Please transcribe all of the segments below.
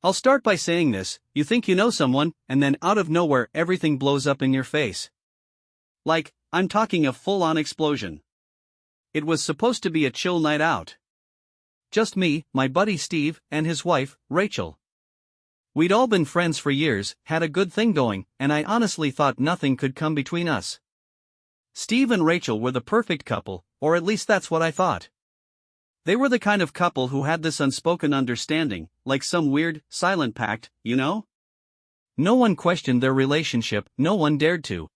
I'll start by saying this: you think you know someone, and then out of nowhere everything blows up in your face. Like, I'm talking a full-on explosion. It was supposed to be a chill night out. Just me, my buddy Steve, and his wife, Rachel. We'd all been friends for years, had a good thing going, and I honestly thought nothing could come between us. Steve and Rachel were the perfect couple, or at least that's what I thought. They were the kind of couple who had this unspoken understanding, like some weird, silent pact, you know? No one questioned their relationship, no one dared to.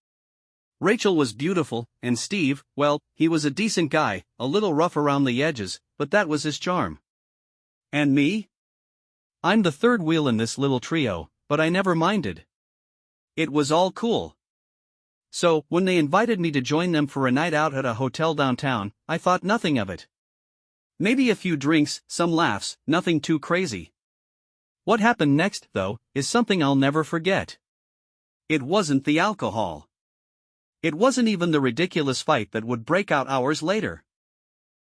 Rachel was beautiful, and Steve, well, he was a decent guy, a little rough around the edges, but that was his charm. And me? I'm the third wheel in this little trio, but I never minded. It was all cool. So, when they invited me to join them for a night out at a hotel downtown, I thought nothing of it. Maybe a few drinks, some laughs, nothing too crazy. What happened next, though, is something I'll never forget. It wasn't the alcohol. It wasn't even the ridiculous fight that would break out hours later.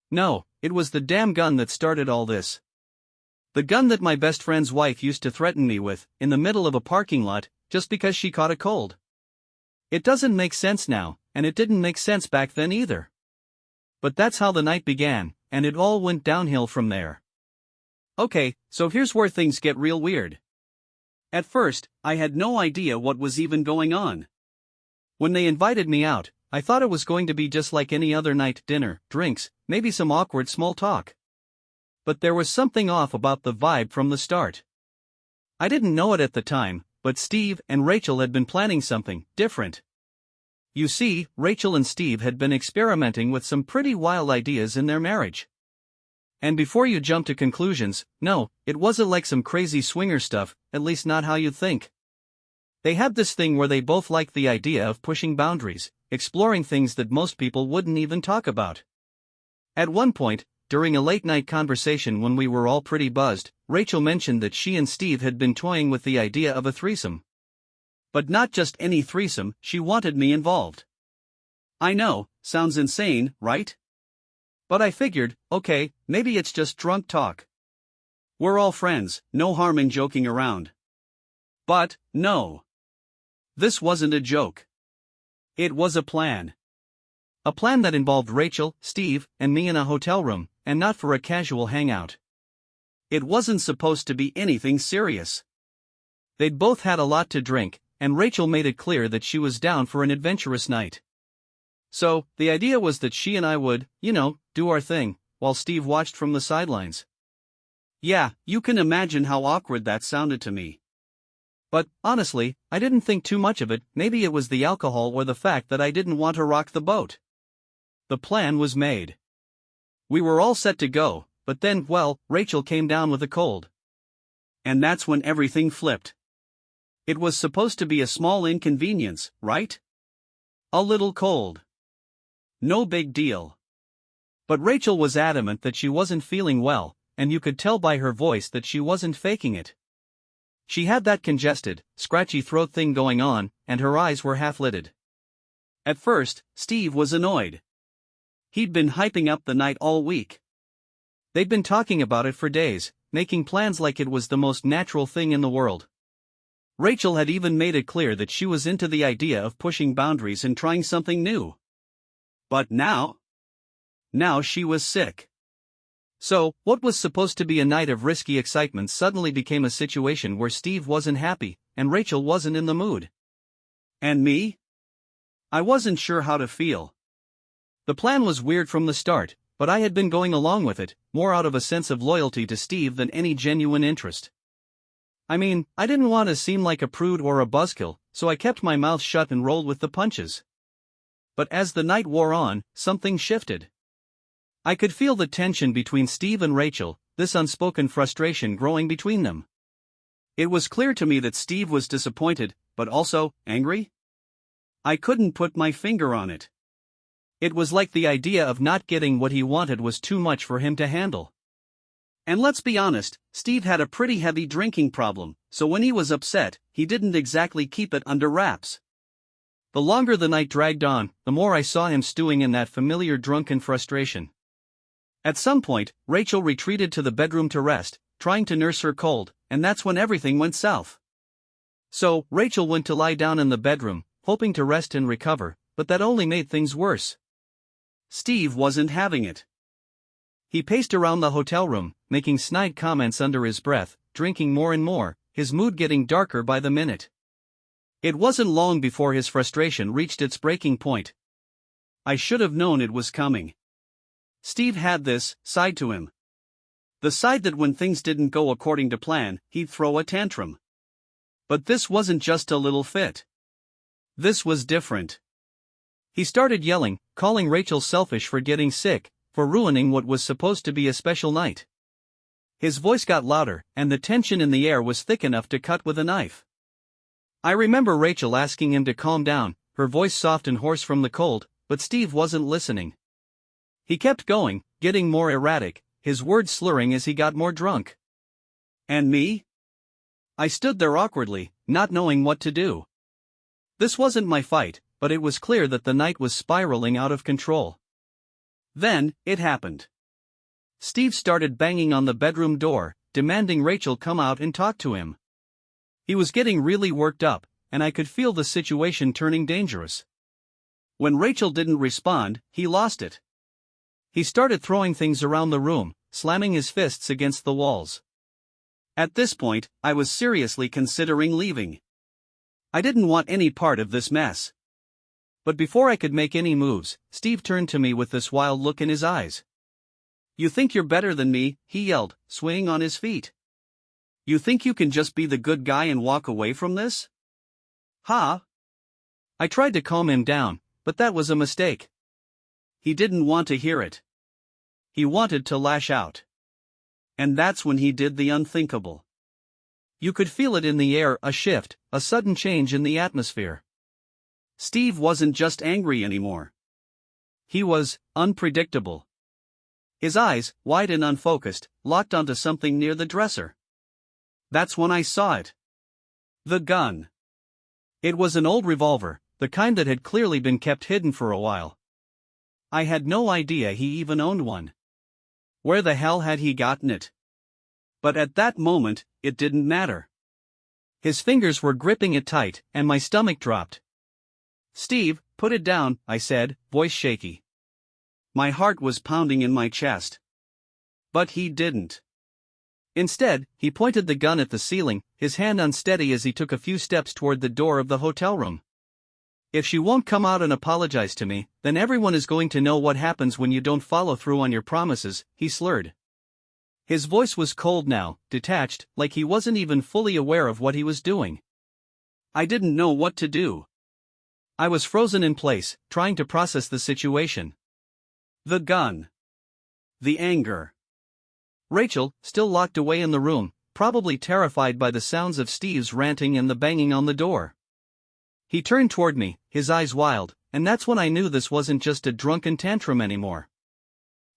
No, it was the damn gun that started all this. The gun that my best friend's wife used to threaten me with, in the middle of a parking lot, just because she caught a cold. It doesn't make sense now, and it didn't make sense back then either. But that's how the night began, and it all went downhill from there. Okay, so here's where things get real weird. At first, I had no idea what was even going on. When they invited me out, I thought it was going to be just like any other night: dinner, drinks, maybe some awkward small talk. But there was something off about the vibe from the start. I didn't know it at the time, but Steve and Rachel had been planning something different. You see, Rachel and Steve had been experimenting with some pretty wild ideas in their marriage. And before you jump to conclusions, no, it wasn't like some crazy swinger stuff, at least not how you'd think. They had this thing where they both liked the idea of pushing boundaries, exploring things that most people wouldn't even talk about. At one point, during a late-night conversation when we were all pretty buzzed, Rachel mentioned that she and Steve had been toying with the idea of a threesome. But not just any threesome, she wanted me involved. I know, sounds insane, right? But I figured, okay, maybe it's just drunk talk. We're all friends, no harm in joking around. But, no. This wasn't a joke. It was a plan. A plan that involved Rachel, Steve, and me in a hotel room, and not for a casual hangout. It wasn't supposed to be anything serious. They'd both had a lot to drink, and Rachel made it clear that she was down for an adventurous night. So, the idea was that she and I would, do our thing, while Steve watched from the sidelines. Yeah, you can imagine how awkward that sounded to me. But, honestly, I didn't think too much of it. Maybe it was the alcohol or the fact that I didn't want to rock the boat. The plan was made. We were all set to go, but then, well, Rachel came down with a cold. And that's when everything flipped. It was supposed to be a small inconvenience, right? A little cold. No big deal. But Rachel was adamant that she wasn't feeling well, and you could tell by her voice that she wasn't faking it. She had that congested, scratchy throat thing going on, and her eyes were half-lidded. At first, Steve was annoyed. He'd been hyping up the night all week. They'd been talking about it for days, making plans like it was the most natural thing in the world. Rachel had even made it clear that she was into the idea of pushing boundaries and trying something new. But now she was sick. So, what was supposed to be a night of risky excitement suddenly became a situation where Steve wasn't happy, and Rachel wasn't in the mood. And me? I wasn't sure how to feel. The plan was weird from the start, but I had been going along with it, more out of a sense of loyalty to Steve than any genuine interest. I mean, I didn't want to seem like a prude or a buzzkill, so I kept my mouth shut and rolled with the punches. But as the night wore on, something shifted. I could feel the tension between Steve and Rachel, this unspoken frustration growing between them. It was clear to me that Steve was disappointed, but also angry. I couldn't put my finger on it. It was like the idea of not getting what he wanted was too much for him to handle. And let's be honest, Steve had a pretty heavy drinking problem, so when he was upset, he didn't exactly keep it under wraps. The longer the night dragged on, the more I saw him stewing in that familiar drunken frustration. At some point, Rachel retreated to the bedroom to rest, trying to nurse her cold, and that's when everything went south. So, Rachel went to lie down in the bedroom, hoping to rest and recover, but that only made things worse. Steve wasn't having it. He paced around the hotel room, making snide comments under his breath, drinking more and more, his mood getting darker by the minute. It wasn't long before his frustration reached its breaking point. I should have known it was coming. Steve had this side to him. The side that when things didn't go according to plan, he'd throw a tantrum. But this wasn't just a little fit. This was different. He started yelling, calling Rachel selfish for getting sick, for ruining what was supposed to be a special night. His voice got louder, and the tension in the air was thick enough to cut with a knife. I remember Rachel asking him to calm down, her voice soft and hoarse from the cold, but Steve wasn't listening. He kept going, getting more erratic, his words slurring as he got more drunk. And me? I stood there awkwardly, not knowing what to do. This wasn't my fight, but it was clear that the night was spiraling out of control. Then, it happened. Steve started banging on the bedroom door, demanding Rachel come out and talk to him. He was getting really worked up, and I could feel the situation turning dangerous. When Rachel didn't respond, he lost it. He started throwing things around the room, slamming his fists against the walls. At this point, I was seriously considering leaving. I didn't want any part of this mess. But before I could make any moves, Steve turned to me with this wild look in his eyes. "You think you're better than me?" he yelled, swaying on his feet. "You think you can just be the good guy and walk away from this? Huh?" I tried to calm him down, but that was a mistake. He didn't want to hear it. He wanted to lash out. And that's when he did the unthinkable. You could feel it in the air, a shift, a sudden change in the atmosphere. Steve wasn't just angry anymore. He was unpredictable. His eyes, wide and unfocused, locked onto something near the dresser. That's when I saw it. The gun. It was an old revolver, the kind that had clearly been kept hidden for a while. I had no idea he even owned one. Where the hell had he gotten it? But at that moment, it didn't matter. His fingers were gripping it tight, and my stomach dropped. "Steve, put it down," I said, voice shaky. My heart was pounding in my chest. But he didn't. Instead, he pointed the gun at the ceiling, his hand unsteady as he took a few steps toward the door of the hotel room. "If she won't come out and apologize to me, then everyone is going to know what happens when you don't follow through on your promises," he slurred. His voice was cold now, detached, like he wasn't even fully aware of what he was doing. I didn't know what to do. I was frozen in place, trying to process the situation. The gun. The anger. Rachel, still locked away in the room, probably terrified by the sounds of Steve's ranting and the banging on the door. He turned toward me, his eyes wild, and that's when I knew this wasn't just a drunken tantrum anymore.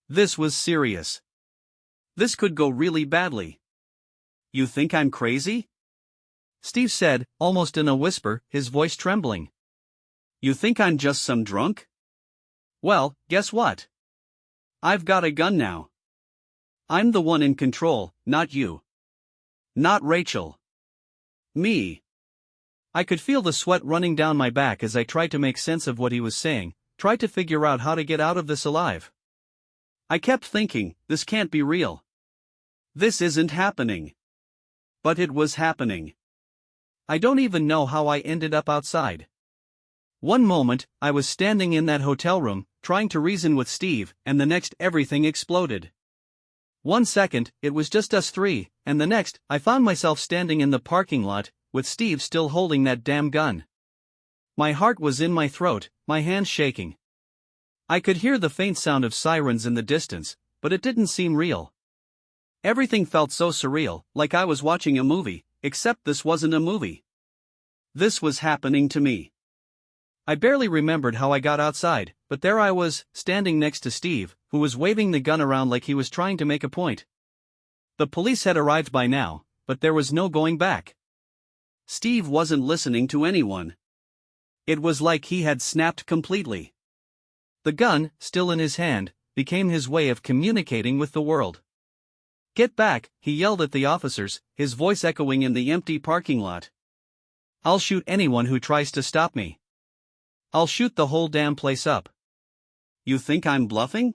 This was serious. This could go really badly. "You think I'm crazy?" Steve said, almost in a whisper, his voice trembling. "You think I'm just some drunk? Well, guess what? I've got a gun now. I'm the one in control, not you. Not Rachel. Me." I could feel the sweat running down my back as I tried to make sense of what he was saying, tried to figure out how to get out of this alive. I kept thinking, this can't be real. This isn't happening. But it was happening. I don't even know how I ended up outside. One moment, I was standing in that hotel room, trying to reason with Steve, and the next everything exploded. 1 second, it was just us three, and the next, I found myself standing in the parking lot, with Steve still holding that damn gun. My heart was in my throat, my hands shaking. I could hear the faint sound of sirens in the distance, but it didn't seem real. Everything felt so surreal, like I was watching a movie, except this wasn't a movie. This was happening to me. I barely remembered how I got outside, but there I was, standing next to Steve, who was waving the gun around like he was trying to make a point. The police had arrived by now, but there was no going back. Steve wasn't listening to anyone. It was like he had snapped completely. The gun, still in his hand, became his way of communicating with the world. "Get back," he yelled at the officers, his voice echoing in the empty parking lot. "I'll shoot anyone who tries to stop me. I'll shoot the whole damn place up." "You think I'm bluffing?"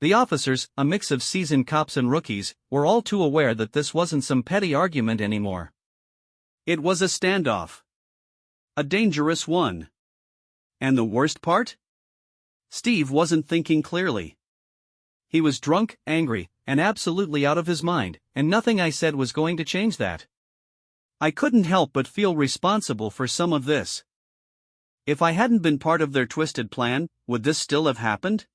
The officers, a mix of seasoned cops and rookies, were all too aware that this wasn't some petty argument anymore. It was a standoff. A dangerous one. And the worst part? Steve wasn't thinking clearly. He was drunk, angry, and absolutely out of his mind, and nothing I said was going to change that. I couldn't help but feel responsible for some of this. If I hadn't been part of their twisted plan, would this still have happened?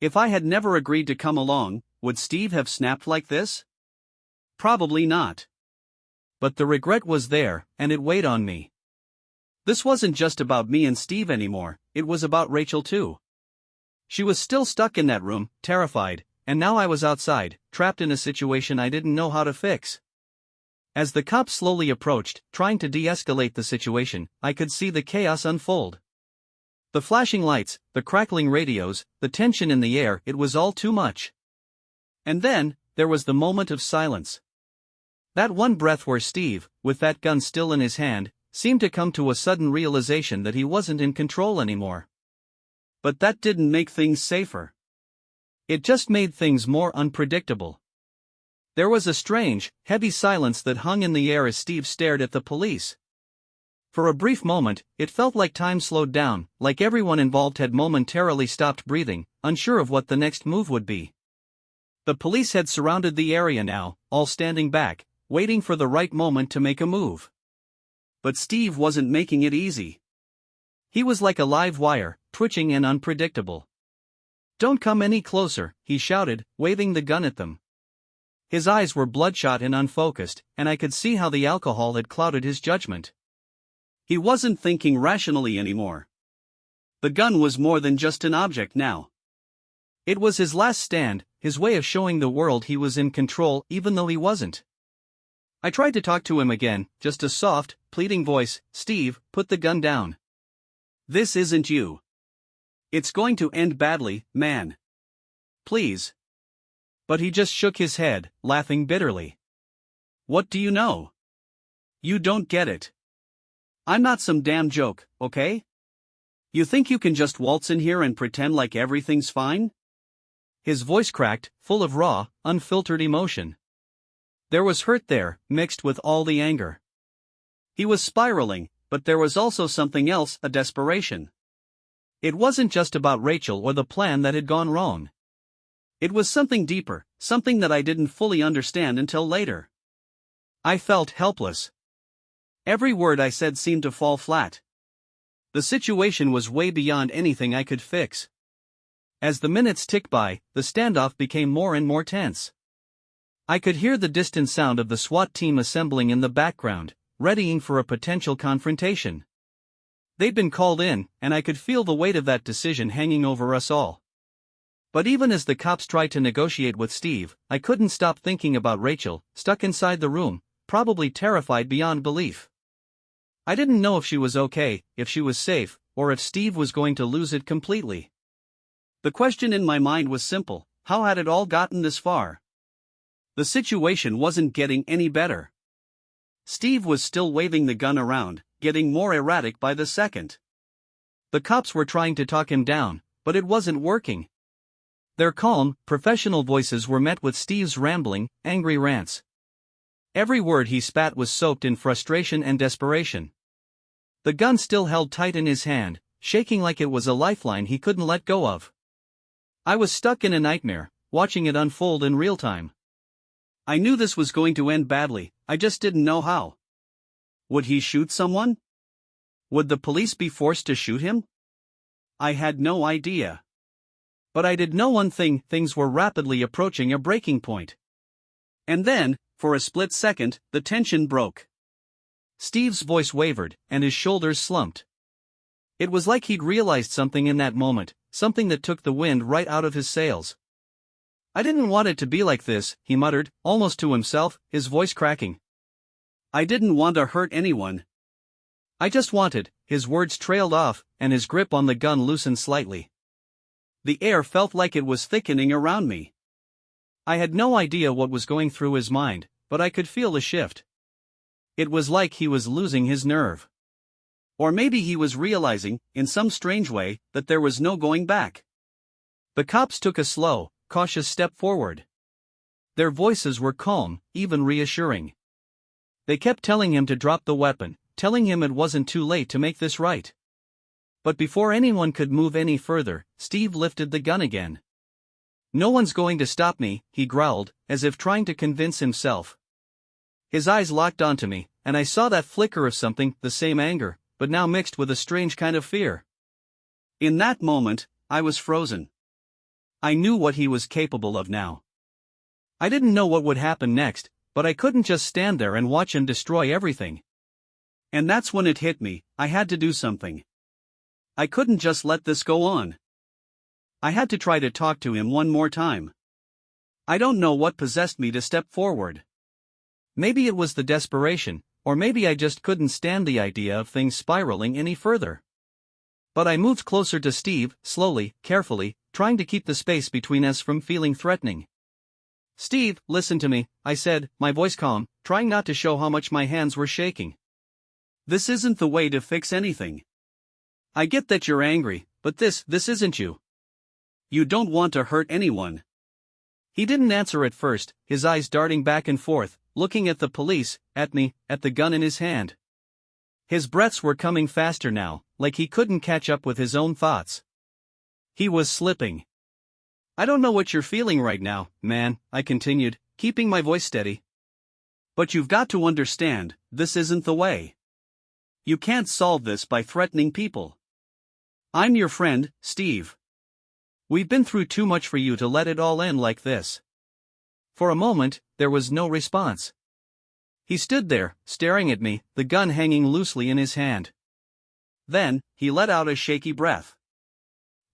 If I had never agreed to come along, would Steve have snapped like this? Probably not. But the regret was there, and it weighed on me. This wasn't just about me and Steve anymore, it was about Rachel too. She was still stuck in that room, terrified, and now I was outside, trapped in a situation I didn't know how to fix. As the cops slowly approached, trying to de-escalate the situation, I could see the chaos unfold. The flashing lights, the crackling radios, the tension in the air, it was all too much. And then, there was the moment of silence. That one breath where Steve, with that gun still in his hand, seemed to come to a sudden realization that he wasn't in control anymore. But that didn't make things safer. It just made things more unpredictable. There was a strange, heavy silence that hung in the air as Steve stared at the police. For a brief moment, it felt like time slowed down, like everyone involved had momentarily stopped breathing, unsure of what the next move would be. The police had surrounded the area now, all standing back, waiting for the right moment to make a move. But Steve wasn't making it easy. He was like a live wire, twitching and unpredictable. "Don't come any closer," he shouted, waving the gun at them. His eyes were bloodshot and unfocused, and I could see how the alcohol had clouded his judgment. He wasn't thinking rationally anymore. The gun was more than just an object now. It was his last stand, his way of showing the world he was in control even though he wasn't. I tried to talk to him again, just a soft, pleading voice. "Steve, put the gun down. This isn't you. It's going to end badly, man. Please." But he just shook his head, laughing bitterly. "What do you know? You don't get it. I'm not some damn joke, okay? You think you can just waltz in here and pretend like everything's fine?" His voice cracked, full of raw, unfiltered emotion. There was hurt there, mixed with all the anger. He was spiraling, but there was also something else, a desperation. It wasn't just about Rachel or the plan that had gone wrong. It was something deeper, something that I didn't fully understand until later. I felt helpless. Every word I said seemed to fall flat. The situation was way beyond anything I could fix. As the minutes ticked by, the standoff became more and more tense. I could hear the distant sound of the SWAT team assembling in the background, readying for a potential confrontation. They'd been called in, and I could feel the weight of that decision hanging over us all. But even as the cops tried to negotiate with Steve, I couldn't stop thinking about Rachel, stuck inside the room, probably terrified beyond belief. I didn't know if she was okay, if she was safe, or if Steve was going to lose it completely. The question in my mind was simple: how had it all gotten this far? The situation wasn't getting any better. Steve was still waving the gun around, getting more erratic by the second. The cops were trying to talk him down, but it wasn't working. Their calm, professional voices were met with Steve's rambling, angry rants. Every word he spat was soaked in frustration and desperation. The gun still held tight in his hand, shaking like it was a lifeline he couldn't let go of. I was stuck in a nightmare, watching it unfold in real time. I knew this was going to end badly, I just didn't know how. Would he shoot someone? Would the police be forced to shoot him? I had no idea. But I did know one thing: things were rapidly approaching a breaking point. And then, for a split second, the tension broke. Steve's voice wavered, and his shoulders slumped. It was like he'd realized something in that moment, something that took the wind right out of his sails. "I didn't want it to be like this," he muttered, almost to himself, his voice cracking. "I didn't want to hurt anyone. I just wanted..." His words trailed off, and his grip on the gun loosened slightly. The air felt like it was thickening around me. I had no idea what was going through his mind, but I could feel the shift. It was like he was losing his nerve. Or maybe he was realizing, in some strange way, that there was no going back. The cops took a slow, cautious step forward. Their voices were calm, even reassuring. They kept telling him to drop the weapon, telling him it wasn't too late to make this right. But before anyone could move any further, Steve lifted the gun again. "No one's going to stop me," he growled, as if trying to convince himself. His eyes locked onto me, and I saw that flicker of something, the same anger, but now mixed with a strange kind of fear. In that moment, I was frozen. I knew what he was capable of now. I didn't know what would happen next, but I couldn't just stand there and watch him destroy everything. And that's when it hit me, I had to do something. I couldn't just let this go on. I had to try to talk to him one more time. I don't know what possessed me to step forward. Maybe it was the desperation, or maybe I just couldn't stand the idea of things spiraling any further. But I moved closer to Steve, slowly, carefully, trying to keep the space between us from feeling threatening. "Steve, listen to me," I said, my voice calm, trying not to show how much my hands were shaking. "This isn't the way to fix anything. I get that you're angry, but this isn't you. You don't want to hurt anyone." He didn't answer at first, his eyes darting back and forth, looking at the police, at me, at the gun in his hand. His breaths were coming faster now, like he couldn't catch up with his own thoughts. He was slipping. "I don't know what you're feeling right now, man," I continued, keeping my voice steady. "But you've got to understand, this isn't the way. You can't solve this by threatening people. I'm your friend, Steve. We've been through too much for you to let it all end like this." For a moment, there was no response. He stood there, staring at me, the gun hanging loosely in his hand. Then, he let out a shaky breath.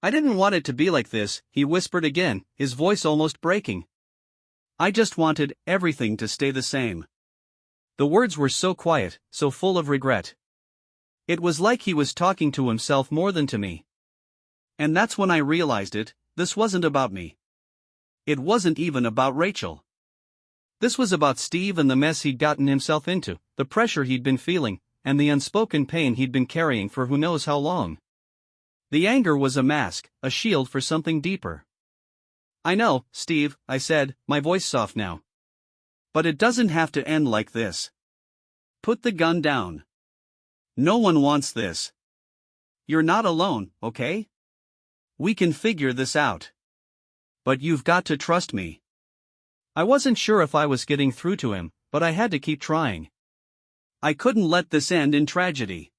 "I didn't want it to be like this," he whispered again, his voice almost breaking. "I just wanted everything to stay the same." The words were so quiet, so full of regret. It was like he was talking to himself more than to me. And that's when I realized it, this wasn't about me. It wasn't even about Rachel. This was about Steve and the mess he'd gotten himself into, the pressure he'd been feeling, and the unspoken pain he'd been carrying for who knows how long. The anger was a mask, a shield for something deeper. "I know, Steve," I said, my voice soft now. "But it doesn't have to end like this. Put the gun down. No one wants this. You're not alone, okay? We can figure this out. But you've got to trust me." I wasn't sure if I was getting through to him, but I had to keep trying. I couldn't let this end in tragedy.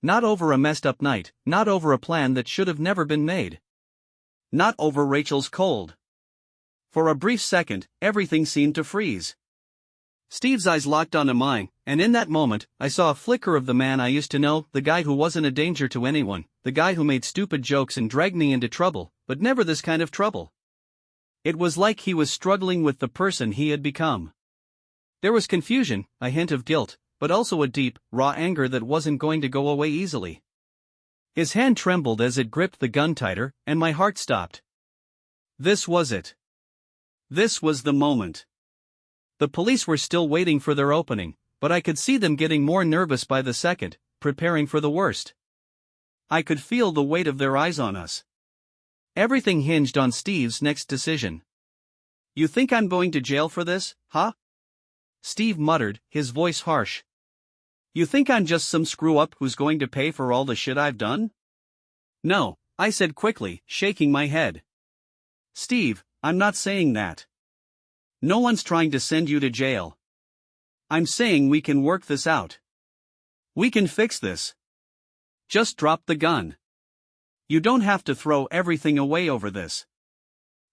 Not over a messed up night, not over a plan that should have never been made. Not over Rachel's cold. For a brief second, everything seemed to freeze. Steve's eyes locked onto mine, and in that moment, I saw a flicker of the man I used to know, the guy who wasn't a danger to anyone, the guy who made stupid jokes and dragged me into trouble, but never this kind of trouble. It was like he was struggling with the person he had become. There was confusion, a hint of guilt, but also a deep, raw anger that wasn't going to go away easily. His hand trembled as it gripped the gun tighter, and my heart stopped. This was it. This was the moment. The police were still waiting for their opening, but I could see them getting more nervous by the second, preparing for the worst. I could feel the weight of their eyes on us. Everything hinged on Steve's next decision. "You think I'm going to jail for this, huh?" Steve muttered, his voice harsh. "You think I'm just some screw-up who's going to pay for all the shit I've done?" "No," I said quickly, shaking my head. "Steve, I'm not saying that. No one's trying to send you to jail. I'm saying we can work this out. We can fix this. Just drop the gun. You don't have to throw everything away over this."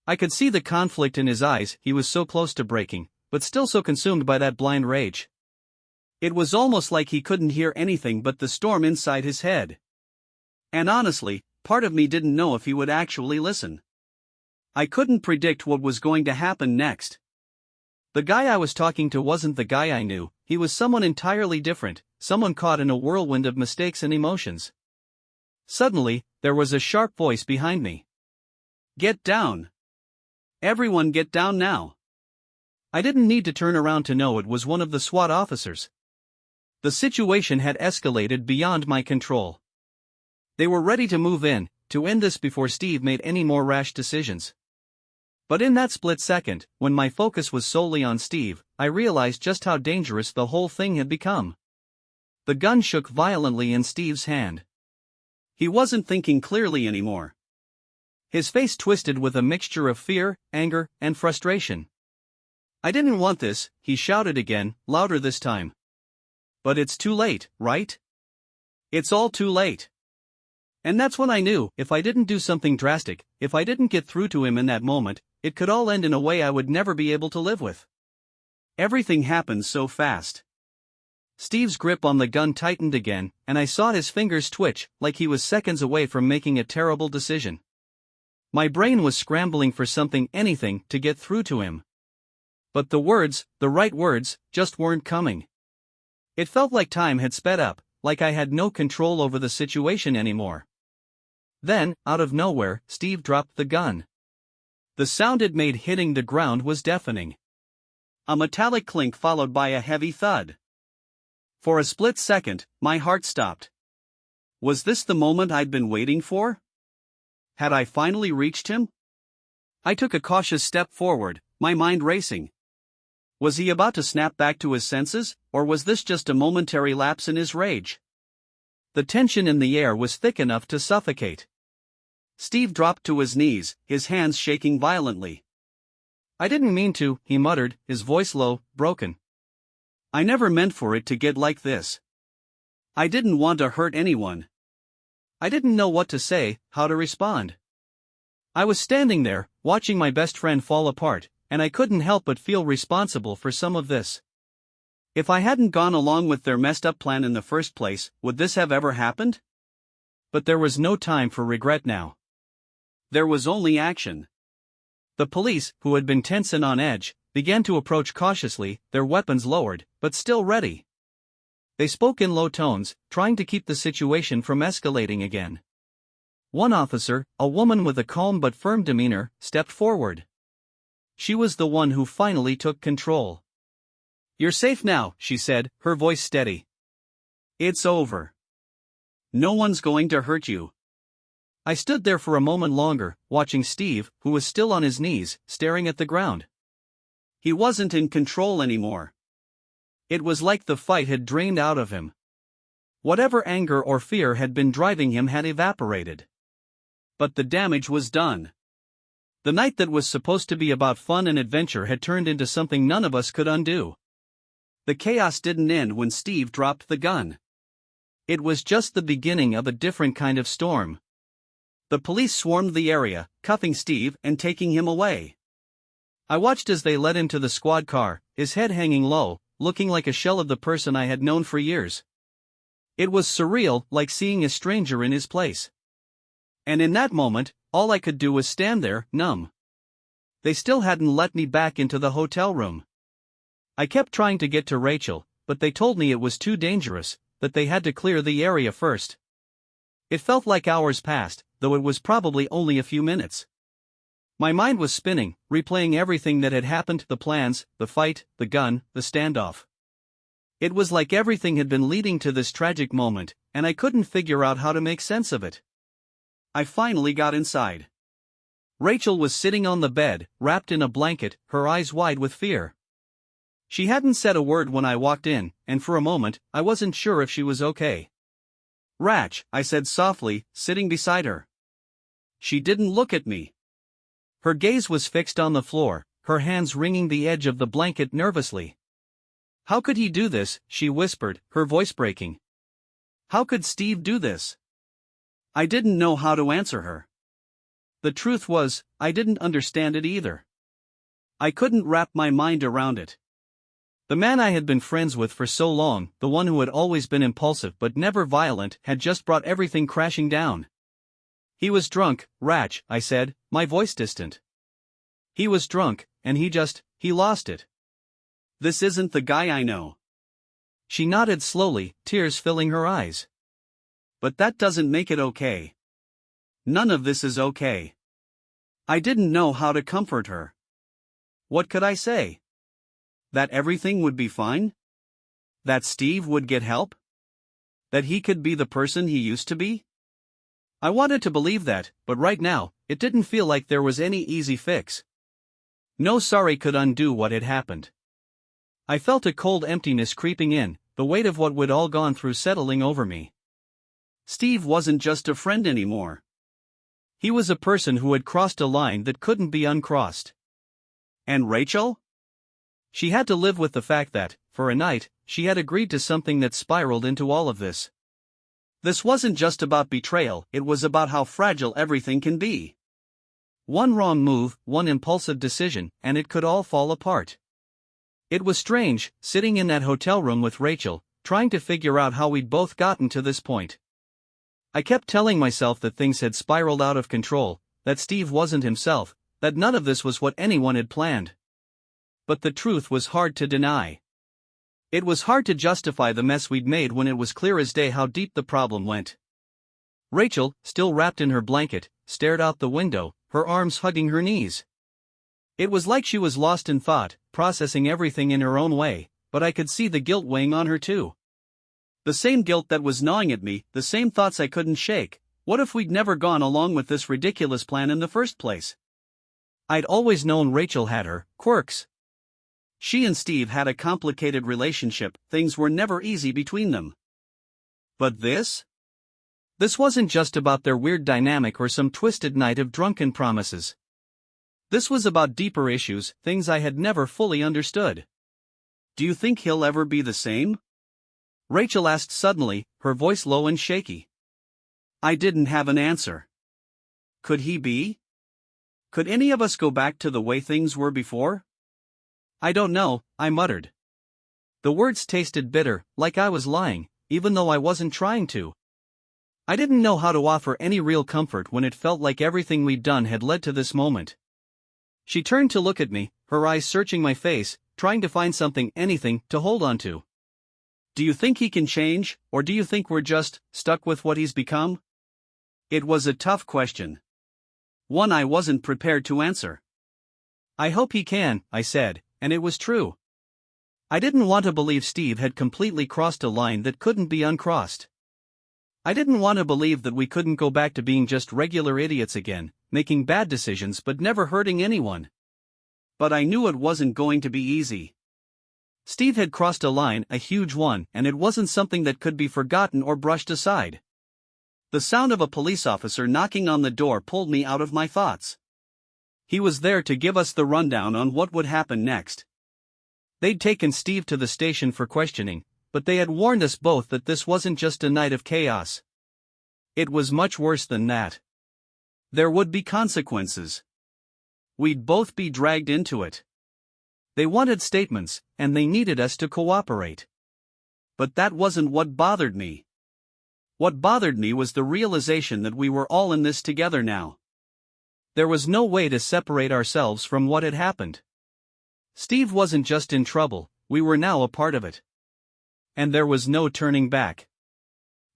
I could see the conflict in his eyes, he was so close to breaking, but still so consumed by that blind rage. It was almost like he couldn't hear anything but the storm inside his head. And honestly, part of me didn't know if he would actually listen. I couldn't predict what was going to happen next. The guy I was talking to wasn't the guy I knew, he was someone entirely different, someone caught in a whirlwind of mistakes and emotions. Suddenly, there was a sharp voice behind me. "Get down!" Everyone get down now. I didn't need to turn around to know it was one of the SWAT officers. The situation had escalated beyond my control. They were ready to move in, to end this before Steve made any more rash decisions. But in that split second, when my focus was solely on Steve, I realized just how dangerous the whole thing had become. The gun shook violently in Steve's hand. He wasn't thinking clearly anymore. His face twisted with a mixture of fear, anger, and frustration. "I didn't want this," he shouted again, louder this time. "But it's too late, right? It's all too late." And that's when I knew, if I didn't do something drastic, if I didn't get through to him in that moment, it could all end in a way I would never be able to live with. Everything happened so fast. Steve's grip on the gun tightened again, and I saw his fingers twitch, like he was seconds away from making a terrible decision. My brain was scrambling for something, anything, to get through to him. But the words, the right words, just weren't coming. It felt like time had sped up, like I had no control over the situation anymore. Then, out of nowhere, Steve dropped the gun. The sound it made hitting the ground was deafening. A metallic clink followed by a heavy thud. For a split second, my heart stopped. Was this the moment I'd been waiting for? Had I finally reached him? I took a cautious step forward, my mind racing. Was he about to snap back to his senses, or was this just a momentary lapse in his rage? The tension in the air was thick enough to suffocate. Steve dropped to his knees, his hands shaking violently. "I didn't mean to," he muttered, his voice low, broken. "I never meant for it to get like this. I didn't want to hurt anyone." I didn't know what to say, how to respond. I was standing there, watching my best friend fall apart, and I couldn't help but feel responsible for some of this. If I hadn't gone along with their messed up plan in the first place, would this have ever happened? But there was no time for regret now. There was only action. The police, who had been tense and on edge, began to approach cautiously, their weapons lowered, but still ready. They spoke in low tones, trying to keep the situation from escalating again. One officer, a woman with a calm but firm demeanor, stepped forward. She was the one who finally took control. "You're safe now," she said, her voice steady. "It's over. No one's going to hurt you." I stood there for a moment longer, watching Steve, who was still on his knees, staring at the ground. He wasn't in control anymore. It was like the fight had drained out of him. Whatever anger or fear had been driving him had evaporated. But the damage was done. The night that was supposed to be about fun and adventure had turned into something none of us could undo. The chaos didn't end when Steve dropped the gun. It was just the beginning of a different kind of storm. The police swarmed the area, cuffing Steve and taking him away. I watched as they led him to the squad car, his head hanging low, looking like a shell of the person I had known for years. It was surreal, like seeing a stranger in his place. And in that moment, all I could do was stand there, numb. They still hadn't let me back into the hotel room. I kept trying to get to Rachel, but they told me it was too dangerous, that they had to clear the area first. It felt like hours passed, though it was probably only a few minutes. My mind was spinning, replaying everything that had happened, the plans, the fight, the gun, the standoff. It was like everything had been leading to this tragic moment, and I couldn't figure out how to make sense of it. I finally got inside. Rachel was sitting on the bed, wrapped in a blanket, her eyes wide with fear. She hadn't said a word when I walked in, and for a moment, I wasn't sure if she was okay. "Rach," I said softly, sitting beside her. She didn't look at me. Her gaze was fixed on the floor, her hands wringing the edge of the blanket nervously. "How could he do this?" she whispered, her voice breaking. "How could Steve do this?" I didn't know how to answer her. The truth was, I didn't understand it either. I couldn't wrap my mind around it. The man I had been friends with for so long, the one who had always been impulsive but never violent, had just brought everything crashing down. "He was drunk, Rach," I said, my voice distant. "He was drunk, and he lost it. This isn't the guy I know." She nodded slowly, tears filling her eyes. "But that doesn't make it okay. None of this is okay. I didn't know how to comfort her. What could I say? That everything would be fine? That Steve would get help? That he could be the person he used to be? I wanted to believe that, but right now, it didn't feel like there was any easy fix. No sorry could undo what had happened. I felt a cold emptiness creeping in, the weight of what we'd all gone through settling over me. Steve wasn't just a friend anymore. He was a person who had crossed a line that couldn't be uncrossed. And Rachel? She had to live with the fact that, for a night, she had agreed to something that spiraled into all of this. This wasn't just about betrayal, it was about how fragile everything can be. One wrong move, one impulsive decision, and it could all fall apart. It was strange, sitting in that hotel room with Rachel, trying to figure out how we'd both gotten to this point. I kept telling myself that things had spiraled out of control, that Steve wasn't himself, that none of this was what anyone had planned. But the truth was hard to deny. It was hard to justify the mess we'd made when it was clear as day how deep the problem went. Rachel, still wrapped in her blanket, stared out the window, her arms hugging her knees. It was like she was lost in thought, processing everything in her own way, but I could see the guilt weighing on her too. The same guilt that was gnawing at me, the same thoughts I couldn't shake. What if we'd never gone along with this ridiculous plan in the first place? I'd always known Rachel had her quirks. She and Steve had a complicated relationship, things were never easy between them. But this? This wasn't just about their weird dynamic or some twisted night of drunken promises. This was about deeper issues, things I had never fully understood. Do you think he'll ever be the same? Rachel asked suddenly, her voice low and shaky. I didn't have an answer. Could he be? Could any of us go back to the way things were before? I don't know, I muttered. The words tasted bitter, like I was lying, even though I wasn't trying to. I didn't know how to offer any real comfort when it felt like everything we'd done had led to this moment. She turned to look at me, her eyes searching my face, trying to find something, anything, to hold on to. Do you think he can change, or do you think we're just stuck with what he's become? It was a tough question. One I wasn't prepared to answer. I hope he can, I said, and it was true. I didn't want to believe Steve had completely crossed a line that couldn't be uncrossed. I didn't want to believe that we couldn't go back to being just regular idiots again, making bad decisions but never hurting anyone. But I knew it wasn't going to be easy. Steve had crossed a line, a huge one, and it wasn't something that could be forgotten or brushed aside. The sound of a police officer knocking on the door pulled me out of my thoughts. He was there to give us the rundown on what would happen next. They'd taken Steve to the station for questioning, but they had warned us both that this wasn't just a night of chaos. It was much worse than that. There would be consequences. We'd both be dragged into it. They wanted statements, and they needed us to cooperate. But that wasn't what bothered me. What bothered me was the realization that we were all in this together now. There was no way to separate ourselves from what had happened. Steve wasn't just in trouble, we were now a part of it. And there was no turning back.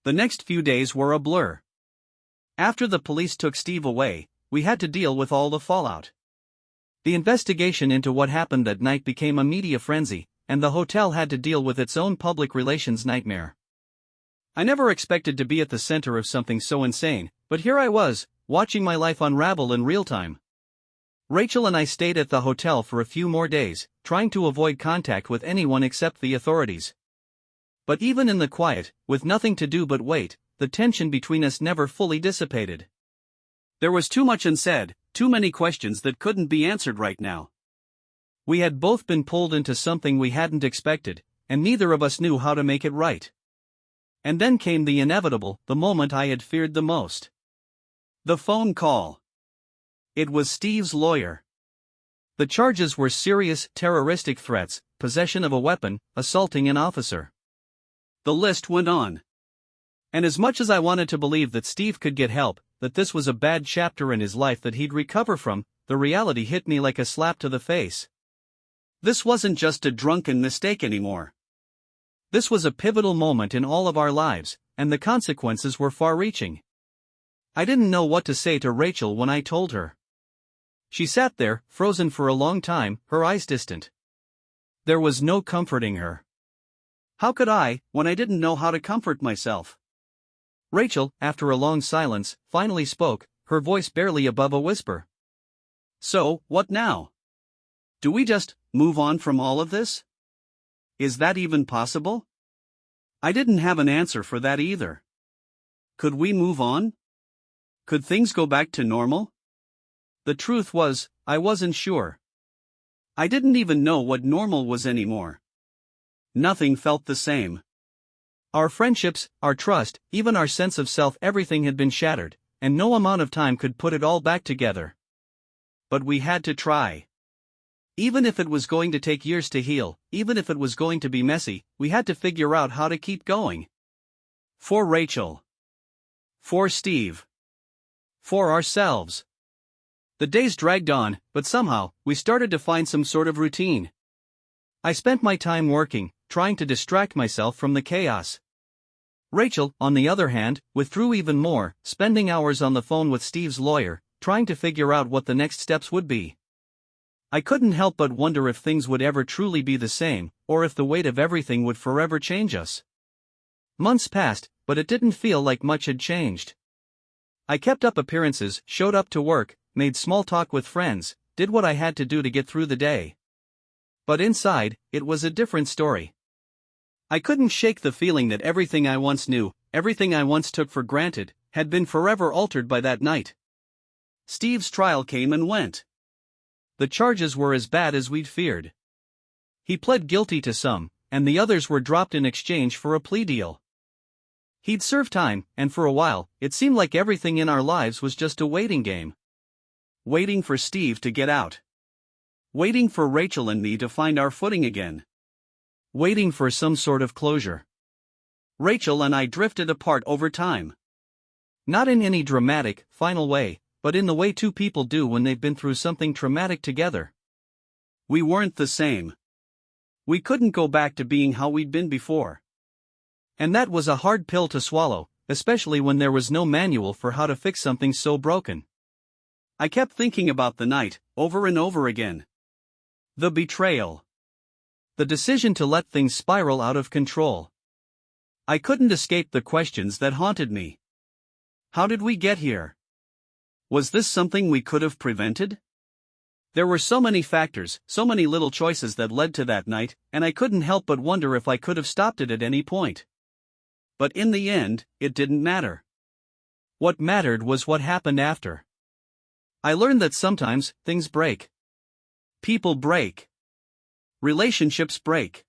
The next few days were a blur. After the police took Steve away, we had to deal with all the fallout. The investigation into what happened that night became a media frenzy, and the hotel had to deal with its own public relations nightmare. I never expected to be at the center of something so insane, but here I was, watching my life unravel in real time. Rachel and I stayed at the hotel for a few more days, trying to avoid contact with anyone except the authorities. But even in the quiet, with nothing to do but wait, the tension between us never fully dissipated. There was too much unsaid, too many questions that couldn't be answered right now. We had both been pulled into something we hadn't expected, and neither of us knew how to make it right. And then came the inevitable, the moment I had feared the most. The phone call. It was Steve's lawyer. The charges were serious, terroristic threats, possession of a weapon, assaulting an officer. The list went on. And as much as I wanted to believe that Steve could get help, that this was a bad chapter in his life that he'd recover from, the reality hit me like a slap to the face. This wasn't just a drunken mistake anymore. This was a pivotal moment in all of our lives, and the consequences were far-reaching. I didn't know what to say to Rachel when I told her. She sat there, frozen for a long time, her eyes distant. There was no comforting her. How could I, when I didn't know how to comfort myself? Rachel, after a long silence, finally spoke, her voice barely above a whisper. So, what now? Do we just move on from all of this? Is that even possible? I didn't have an answer for that either. Could we move on? Could things go back to normal? The truth was, I wasn't sure. I didn't even know what normal was anymore. Nothing felt the same. Our friendships, our trust, even our sense of self, everything had been shattered, and no amount of time could put it all back together. But we had to try. Even if it was going to take years to heal, even if it was going to be messy, we had to figure out how to keep going. For Rachel. For Steve. For ourselves. The days dragged on, but somehow, we started to find some sort of routine. I spent my time working, trying to distract myself from the chaos. Rachel, on the other hand, withdrew even more, spending hours on the phone with Steve's lawyer, trying to figure out what the next steps would be. I couldn't help but wonder if things would ever truly be the same, or if the weight of everything would forever change us. Months passed, but it didn't feel like much had changed. I kept up appearances, showed up to work, made small talk with friends, did what I had to do to get through the day. But inside, it was a different story. I couldn't shake the feeling that everything I once knew, everything I once took for granted, had been forever altered by that night. Steve's trial came and went. The charges were as bad as we'd feared. He pled guilty to some, and the others were dropped in exchange for a plea deal. He'd served time, and for a while, it seemed like everything in our lives was just a waiting game. Waiting for Steve to get out. Waiting for Rachel and me to find our footing again. Waiting for some sort of closure. Rachel and I drifted apart over time. Not in any dramatic, final way, but in the way two people do when they've been through something traumatic together. We weren't the same. We couldn't go back to being how we'd been before. And that was a hard pill to swallow, especially when there was no manual for how to fix something so broken. I kept thinking about the night, over and over again. The betrayal. The decision to let things spiral out of control. I couldn't escape the questions that haunted me. How did we get here? Was this something we could have prevented? There were so many factors, so many little choices that led to that night, and I couldn't help but wonder if I could have stopped it at any point. But in the end, it didn't matter. What mattered was what happened after. I learned that sometimes, things break. People break. Relationships break.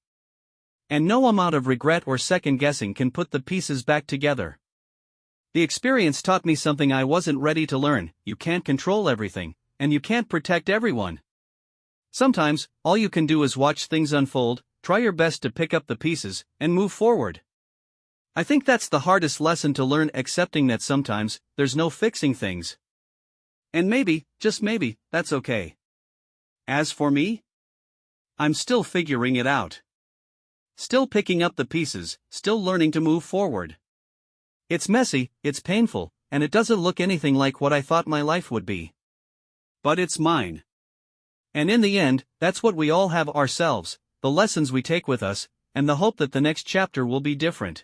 And no amount of regret or second guessing can put the pieces back together. The experience taught me something I wasn't ready to learn: you can't control everything, and you can't protect everyone. Sometimes, all you can do is watch things unfold, try your best to pick up the pieces, and move forward. I think that's the hardest lesson to learn, accepting that sometimes, there's no fixing things. And maybe, just maybe, that's okay. As for me, I'm still figuring it out. Still picking up the pieces, still learning to move forward. It's messy, it's painful, and it doesn't look anything like what I thought my life would be. But it's mine. And in the end, that's what we all have: ourselves, the lessons we take with us, and the hope that the next chapter will be different.